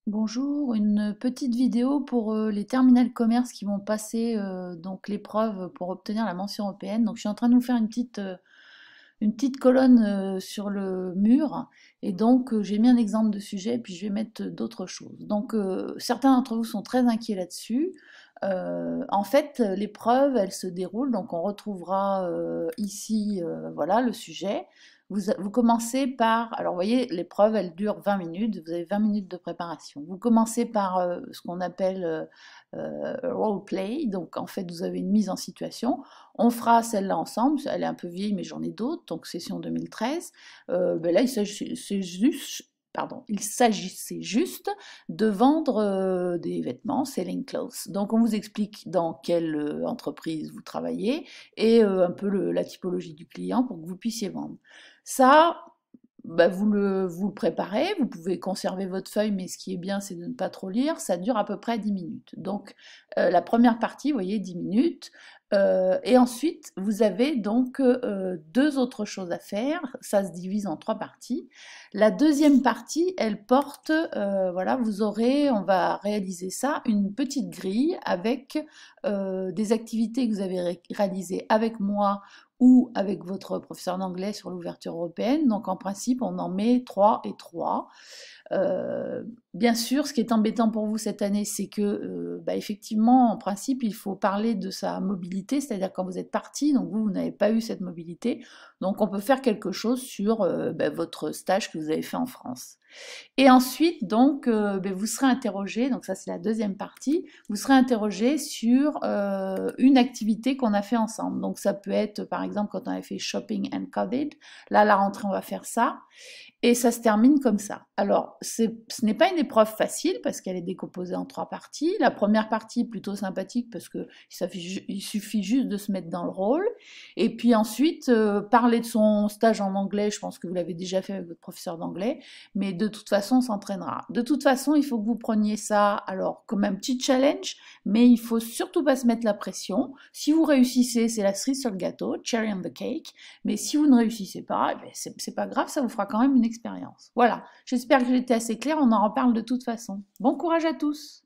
Bonjour, une petite vidéo pour les terminales commerce qui vont passer donc l'épreuve pour obtenir la mention européenne. Donc je suis en train de vous faire une petite colonne sur le mur et donc j'ai mis un exemple de sujet puis je vais mettre d'autres choses. Donc certains d'entre vous sont très inquiets là-dessus. En fait, l'épreuve, elle se déroule, donc on retrouvera ici, voilà, le sujet. Vous commencez par, alors vous voyez, l'épreuve, elle dure 20 minutes, vous avez 20 minutes de préparation. Vous commencez par ce qu'on appelle role play, donc en fait, vous avez une mise en situation. On fera celle-là ensemble, elle est un peu vieille, mais j'en ai d'autres, donc session 2013. Ben là, il s'agissait juste de vendre des vêtements, selling clothes. Donc on vous explique dans quelle entreprise vous travaillez et un peu la typologie du client pour que vous puissiez vendre. Ça, bah, vous le préparez, vous pouvez conserver votre feuille, mais ce qui est bien, c'est de ne pas trop lire. Ça dure à peu près 10 minutes. Donc, la première partie, vous voyez, 10 minutes. Et ensuite, vous avez donc deux autres choses à faire. Ça se divise en trois parties. La deuxième partie, elle porte, voilà, on va réaliser ça, une petite grille avec des activités que vous avez réalisées avec moi ou avec votre professeur d'anglais sur l'ouverture européenne. Donc en principe, on en met 3 et 3. Bien sûr, ce qui est embêtant pour vous cette année, c'est que, bah, effectivement, en principe, il faut parler de sa mobilité, c'est-à-dire quand vous êtes parti, donc vous n'avez pas eu cette mobilité, donc on peut faire quelque chose sur bah, votre stage que vous avez fait en France. Et ensuite, donc, ben, vous serez interrogé, donc ça c'est la deuxième partie, vous serez interrogé sur une activité qu'on a fait ensemble. Donc ça peut être, par exemple, quand on a fait Shopping and Coded, là, la rentrée, on va faire ça. Et ça se termine comme ça. Alors, ce n'est pas une épreuve facile parce qu'elle est décomposée en trois parties. La première partie plutôt sympathique parce qu'il suffit juste de se mettre dans le rôle. Et puis ensuite, parler de son stage en anglais, je pense que vous l'avez déjà fait avec votre professeur d'anglais, mais de toute façon, on s'entraînera. De toute façon, il faut que vous preniez ça, alors, comme un petit challenge, mais il faut surtout pas se mettre la pression. Si vous réussissez, c'est la cerise sur le gâteau, cherry on the cake. Mais si vous ne réussissez pas, eh ben, c'est pas grave, ça vous fera quand même une expérience. Voilà, j'espère que j'ai été assez claire, on en reparle de toute façon. Bon courage à tous!